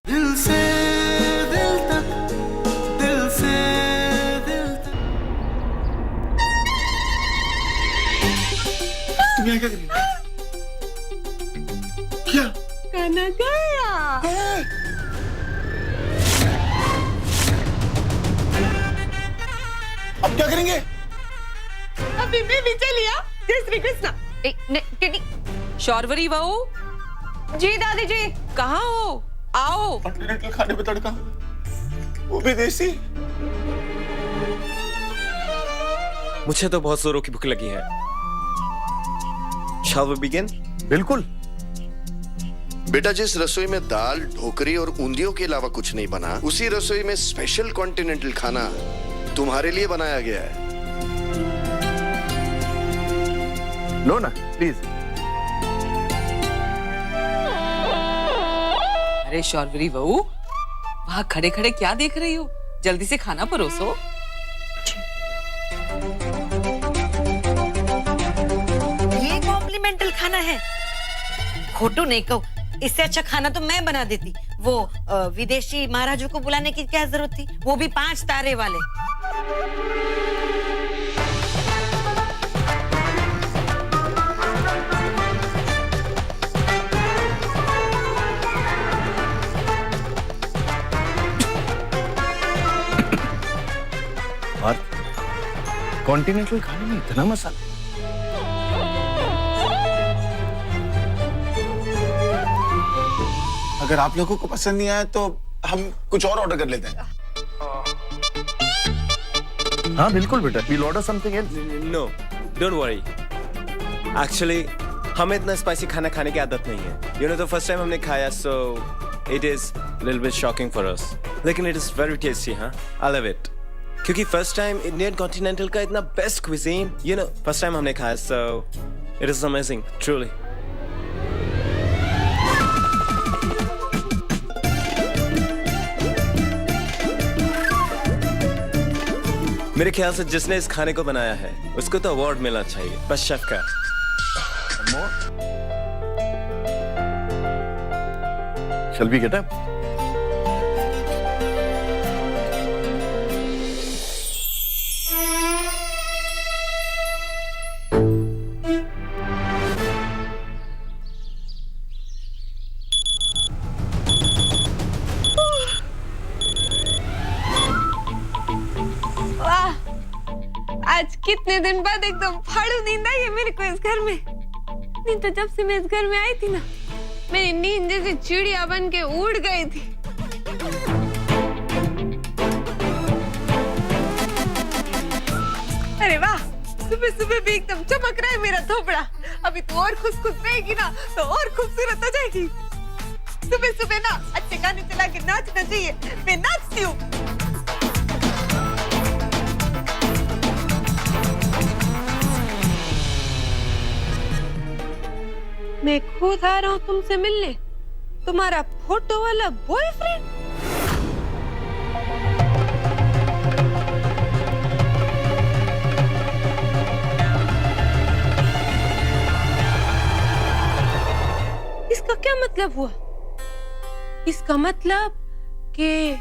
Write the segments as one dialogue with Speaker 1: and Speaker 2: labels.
Speaker 1: दिल से दिल तक, दिल से दिल तक। तुम यहाँ क्या कर रही हो? क्या?
Speaker 2: गाना गाया।
Speaker 1: अब क्या करेंगे?
Speaker 2: अभी मैं भी चलिया। जय श्री कृष्ण।
Speaker 3: शौरवरी बहू।
Speaker 2: जी दादी जी।
Speaker 3: कहाँ हो? आओ।
Speaker 1: कॉन्टिनेंटल खाने पे तड़का, वो भी देसी।
Speaker 4: मुझे तो बहुत जोरों की भूख लगी है। Shall we begin?
Speaker 5: बिल्कुल।
Speaker 6: बेटा, जिस रसोई में दाल, ढोकरी और ऊंधियों के अलावा कुछ नहीं बना, उसी रसोई में स्पेशल कॉन्टिनेंटल खाना तुम्हारे लिए बनाया गया है।
Speaker 5: लो ना प्लीज।
Speaker 3: अरे शौरवरी बहू, वहाँ खड़े खड़े क्या देख रही हो? जल्दी से खाना परोसो।
Speaker 2: ये कॉम्प्लीमेंटल खाना है। खोटू नहीं कहूँ, इससे अच्छा खाना तो मैं बना देती। वो विदेशी महाराजों को बुलाने की क्या जरूरत थी, वो भी 5 तारे वाले।
Speaker 5: और कॉन्टिनेंटल खाने में इतना मसाला।
Speaker 1: अगर आप लोगों को पसंद नहीं आया तो हम कुछ और ऑर्डर कर लेते हैं।
Speaker 5: हाँ बिल्कुल बेटा, we'll order something else.
Speaker 4: No, don't worry. Actually, हमें इतना स्पाइसी खाना खाने की आदत नहीं है। You know, the first time हमने खाया, so it is a little bit shocking for us. लेकिन it is very tasty, हाँ? I love it. क्योंकि first time Indian continental का इतना best cuisine, you know, first time हमने खाया, so it is amazing, truly. मेरे ख्याल से जिसने इस खाने को बनाया है उसको तो अवार्ड मिलना चाहिए, बस शेफ का।
Speaker 5: Shall we get up?
Speaker 2: वाह, आज कितने दिन बाद एकदम फाड़ू नींद आई है मेरे को इस घर में। नहीं तो जब से मैं इस घर में आई थी ना, मेरी नींद जैसे चिड़िया बन के उड़ गई थी। अरे वाह, सुबह सुबह भी एकदम चमक रहा है मेरा थोपड़ा। अभी तो और खुश खुश रहेगी ना तो और खूबसूरत हो जाएगी। सुबह सुबह ना अच्छे गाने चला के नाचना चाहिए। मैं नाचती हूँ। मैं खुद आ रहा हूँ तुमसे मिलने। तुम्हारा फोटो वाला बॉयफ्रेंड। इसका क्या मतलब हुआ? इसका मतलब कि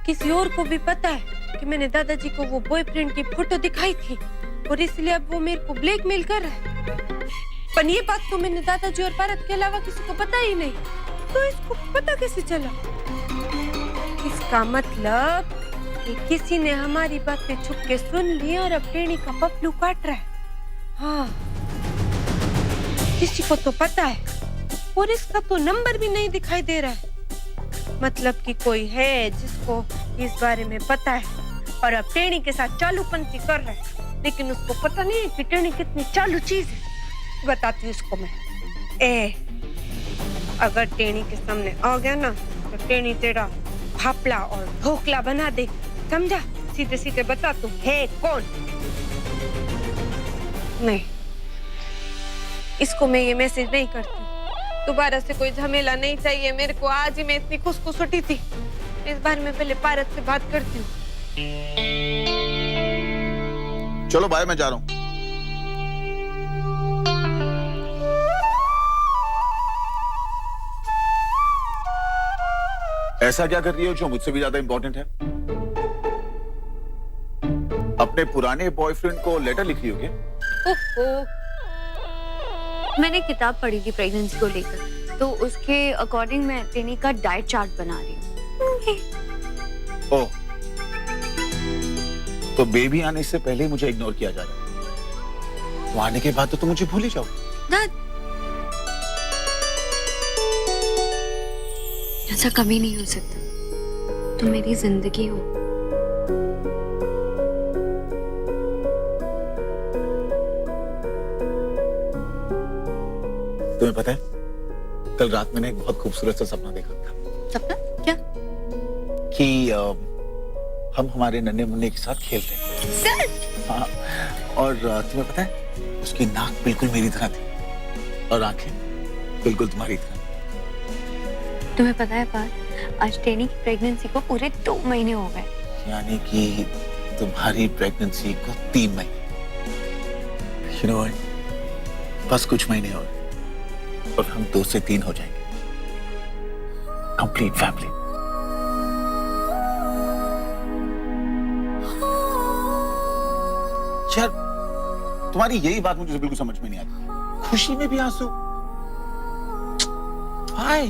Speaker 2: किसी और को भी पता है कि मैंने दादाजी को वो बॉयफ्रेंड की फोटो दिखाई थी और इसलिए अब वो मेरे को ब्लैकमेल कर रहा है। पर ये बात तो मैंने दादाजी और पारत के अलावा किसी को पता ही नहीं। तो इसको पता कैसे चला? इसका मतलब कि किसी ने हमारी बातें छुप के सुन ली और अब टेढ़ी का पपलू काट रहा है। हाँ, किसी को तो पता है और इसका तो नंबर भी नहीं दिखाई दे रहा है। मतलब कि कोई है जिसको इस बारे में पता है और अब टेढ़ी के साथ चालूपंती कर रहा है, लेकिन उसको पता नहीं है कि टेढ़ी कितनी चालू चीज है। बताती हूँ उसको मैं। अगर टेढ़ी के सामने आ गया ना तो टेढ़ी तेरा फाफड़ा और ढोकला बना दे, समझा? सीधे सीधे बता तू है कौन? नहीं, इसको मैं ये मैसेज नहीं करती। दोबारा से कोई झमेला नहीं चाहिए मेरे को। आज ही मैं इतनी खुश उठी थी। इस बार मैं पहले पारत से बात करती हूँ।
Speaker 1: चलो बाय, मैं जा रहा हूँ।
Speaker 5: ऐसा क्या कर रही हो जो मुझसे भी ज्यादा इंपॉर्टेंट है? अपने पुराने बॉयफ्रेंड को लेटर लिख रही हो क्या?
Speaker 7: ओहो, मैंने किताब पढ़ी थी प्रेगनेंसी को लेकर, तो उसके अकॉर्डिंग मैं टेनी का डाइट चार्ट बना रही हूँ।
Speaker 5: ओह, तो बेबी आने से पहले ही मुझे इग्नोर किया जा रहा है। वो आने के बाद तो तुम मुझे भूल ही जाओ।
Speaker 7: ऐसा कभी नहीं हो सकता, तुम मेरी जिंदगी हो।
Speaker 5: तुम्हें पता है, कल रात मैंने एक बहुत खूबसूरत सा सपना देखा था
Speaker 7: सपना? क्या?
Speaker 5: कि हम हमारे नन्हे मुन्ने के साथ खेलते हैं। हाँ, और तुम्हें पता है, उसकी नाक बिल्कुल मेरी तरह थी और आंखें बिल्कुल तुम्हारी तरह।
Speaker 7: तुम्हें पता है बात, आज टेनी की प्रेगनेंसी को पूरे 2 महीने हो गए।
Speaker 5: यानी कि तुम्हारी प्रेगनेंसी को 3 महीने। You know what? बस कुछ महीने और हम 2 से 3 हो जाएंगे। Complete family. यार, तुम्हारी यही बात मुझे बिल्कुल समझ में नहीं आती। खुशी में भी आंसू। हाय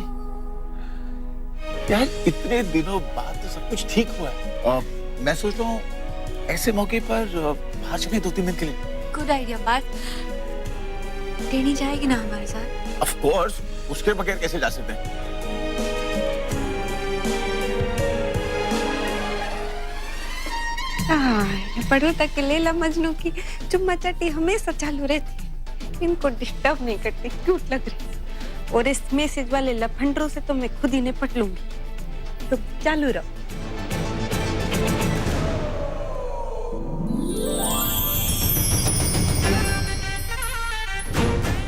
Speaker 5: यार, इतने दिनों बाद तो सब कुछ ठीक हुआ है। मैं सोच रहा हूँ ऐसे मौके पर बाहर चले 2-3 दिन के लिए।
Speaker 7: गुड आइडिया बात। टेनी जाएगी ना हमारे साथ?
Speaker 5: ऑफ कोर्स, उसके बगैर कैसे जा सकते हैं?
Speaker 2: ये पढ़ो तक के लैला मजनू की चुम्मा चाटी हमेशा चालू रहती, इनको डिस्टर्ब नहीं करती, क्यूट लग रही। और इस मैसेज वाले लफंडरों से तो मैं खुद ही निपट लूंगी, तो चालू रहो।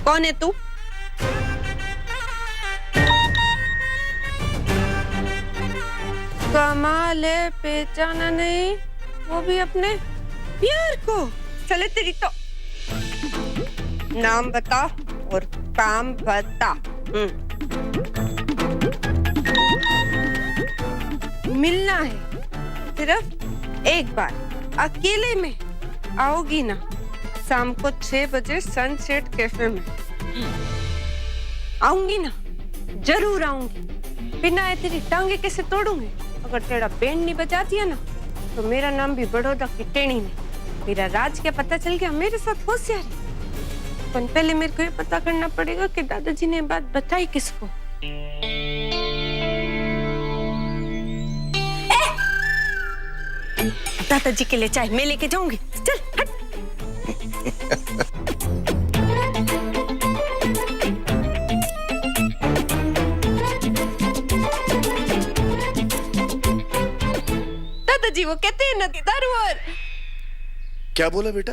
Speaker 2: कौन है तू? कमाल है, पहचाना नहीं, वो भी अपने प्यार को। चले तेरी तो नाम बता और काम बता। मिलना है सिर्फ एक बार, अकेले में आओगी ना? शाम को 6 बजे सनसेट कैफे में आऊंगी ना? जरूर आऊंगी, बिना आए तेरी टांगे कैसे तोड़ूंगी? अगर तेरा बैंड नहीं बजाती है ना, तो मेरा नाम भी बड़ौदा की टेनी नहीं। मेरा राज क्या पता चल गया, मेरे साथ होशियारी। पर पहले मेरे को ये पता करना पड़ेगा कि दादाजी ने बात बताई किसको। दादाजी के लिए चाय मैं लेके जाऊंगी, चल हट। दादाजी वो कहते हैं नदी दारू और
Speaker 6: क्या बोला बेटा?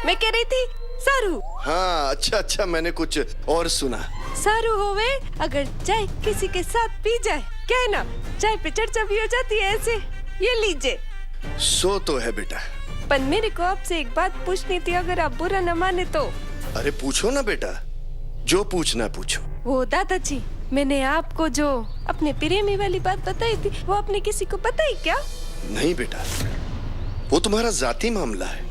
Speaker 2: मैं कह रही थी सारू।
Speaker 6: हाँ, अच्छा, मैंने कुछ और सुना।
Speaker 2: सारू होवे अगर चाय किसी के साथ पी जाए, क्या है ना, चाय पे चर्चा भी हो जाती है। ऐसे ये लीजिए।
Speaker 6: सो तो है बेटा,
Speaker 2: पर मेरे को आपसे एक बात पूछनी थी, अगर आप बुरा न माने तो।
Speaker 6: अरे पूछो ना बेटा, जो पूछना पूछो।
Speaker 2: वो दादाजी, मैंने आपको जो अपने प्रेमी वाली बात बताई थी, वो आपने किसी को बताई क्या?
Speaker 6: नहीं बेटा, वो तुम्हारा जाती मामला है,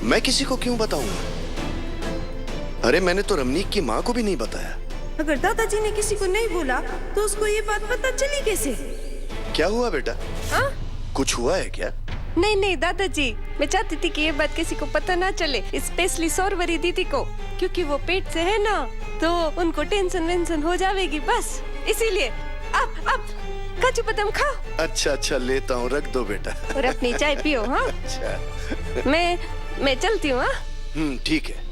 Speaker 6: मैं किसी को क्यों बताऊंगा? अरे मैंने तो रमनीक की माँ को भी नहीं बताया।
Speaker 2: अगर दादाजी ने किसी को नहीं बोला तो उसको ये बात पता चली कैसे?
Speaker 6: क्या हुआ बेटा?
Speaker 2: हाँ?
Speaker 6: कुछ हुआ है क्या?
Speaker 2: नहीं दादाजी, मैं चाहती थी कि ये बात किसी को पता ना चले, स्पेशली सौरवरी दीदी को, क्योंकि वो पेट से है ना, तो उनको टेंशन वेंशन हो जाएगी, बस इसीलिए। अब काजू बादाम खाओ।
Speaker 6: अच्छा, लेता हूँ, रख दो बेटा।
Speaker 2: और अपनी चाय पियो। हाँ
Speaker 6: अच्छा।
Speaker 2: मैं चलती हूँ। हाँ,
Speaker 6: ठीक है।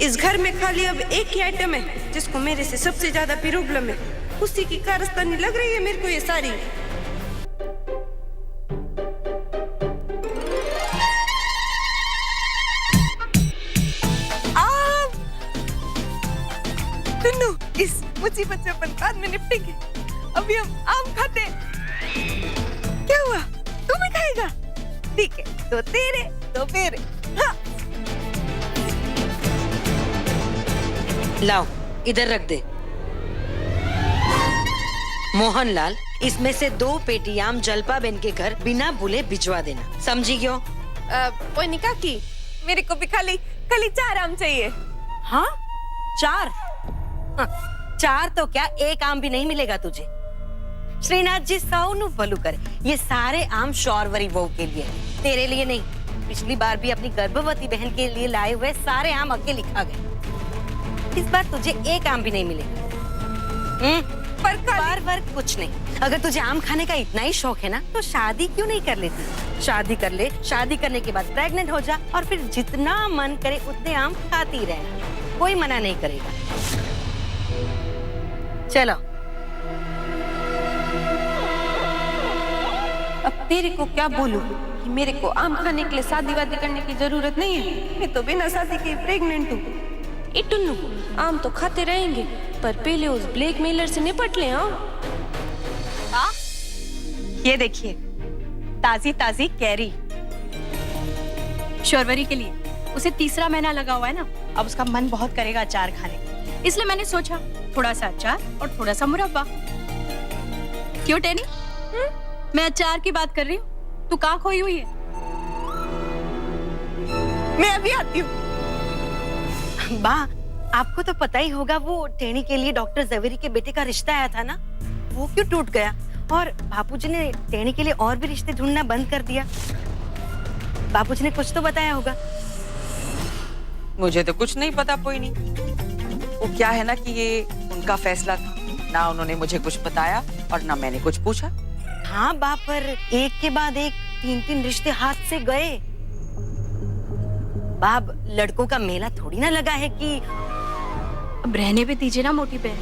Speaker 2: इस घर में खाली अब एक ही आइटम है जिसको मेरे से सबसे ज्यादा प्रॉब्लम है, उसी की कारस्तानी लग रही है मेरे को ये सारी। सुनो, इस मुसीबत से अपन बाद में निपटेंगे, अभी हम आम खाते हैं। क्या हुआ, तू भी खाएगा? ठीक है, तो तेरे तो मेरे। हाँ। लाओ,
Speaker 8: इधर रख दे। मोहनलाल, इसमें से 2 पेटी आम जलपा बेन के घर बिना भूले भिजवा देना, समझी क्यों?
Speaker 2: पोनी काकी, मेरे को भी खाली 4 आम चाहिए।
Speaker 8: हाँ 4? हाँ, 4 तो क्या, 1 आम भी नहीं मिलेगा तुझे। श्रीनाथ जी सौनु भलू करे, ये सारे आम शौरवरी बहू के लिए, तेरे लिए नहीं। पिछली बार भी अपनी गर्भवती बहन के लिए लाए हुए सारे आम अकेले लिखा गए। इस बार तुझे 1 आम भी नहीं मिलेगा। पर कुछ नहीं। अगर तुझे आम खाने का इतना ही शौक है ना, तो शादी क्यों नहीं कर लेती? शादी कर ले, शादी करने के बाद प्रेग्नेंट हो जा और फिर जितना मन करे उतने आम खाती रहे, कोई मना नहीं करेगा। चलो।
Speaker 2: अब तेरे को क्या बोलूं कि मेरे को आम खाने के लिए शादी वादी करने की जरूरत नहीं है। मैं तो बिना शादी के प्रेग्नेंट हूँ। टुन्नू, आम तो खाते रहेंगे, पर पहले उस ब्लैकमेलर से निपट ले। हाँ,
Speaker 9: ये देखिए, ताजी ताजी कैरी शौरवरी के लिए। उसे 3रा महीना लगा हुआ है ना, अब उसका मन बहुत करेगा अचार खाने का, इसलिए मैंने सोचा थोड़ा सा अचार और थोड़ा सा मुरब्बा। क्यों टेनी? मैं अचार की बात कर रही हूँ, तू कहाँ खोई हुई है?
Speaker 2: मैं अभी आती हूँ।
Speaker 8: बा, आपको तो पता ही होगा, वो टेनी के लिए डॉक्टर जवेरी के बेटे का रिश्ता आया था ना, वो क्यों टूट गया? और बापूजी ने टेनी के लिए और भी रिश्ते ढूंढना बंद कर दिया। बापूजी ने कुछ तो बताया होगा।
Speaker 3: मुझे तो कुछ नहीं पता, कोई नहीं। वो क्या है ना कि ये उनका फैसला था, ना उन्होंने मुझे कुछ बताया और ना मैंने कुछ पूछा।
Speaker 8: हाँ बा, पर एक के बाद एक 3 रिश्ते हाथ से गए। बाब, लड़कों का मेला थोड़ी ना लगा है कि
Speaker 9: अब रहने भी दीजिए ना मोटी बहन।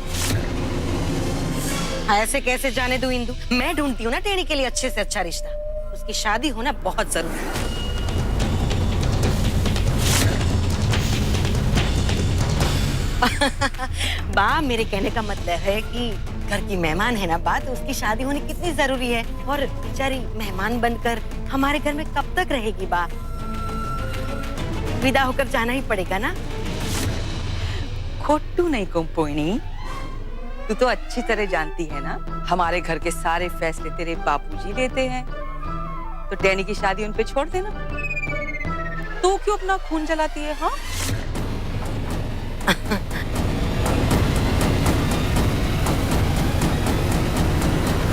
Speaker 8: ऐसे कैसे जाने दूं इंदु? मैं ढूंढती हूँ ना टेनी के लिए अच्छे से अच्छा रिश्ता, उसकी शादी होना बहुत जरूरी है। बा, मेरे कहने का मतलब है कि घर की मेहमान है ना बा, तो उसकी शादी होनी कितनी जरूरी है। और बेचारी मेहमान बनकर हमारे घर में कब तक रहेगी बा? विदा होकर जाना ही पड़ेगा ना।
Speaker 3: खोटू नहीं कुंपोइनी, तू तो अच्छी तरह जानती है ना, हमारे घर के सारे फैसले तेरे बापूजी लेते हैं, तो टेनी की शादी उन पे छोड़ देना। तू क्यों अपना खून जलाती है? हाँ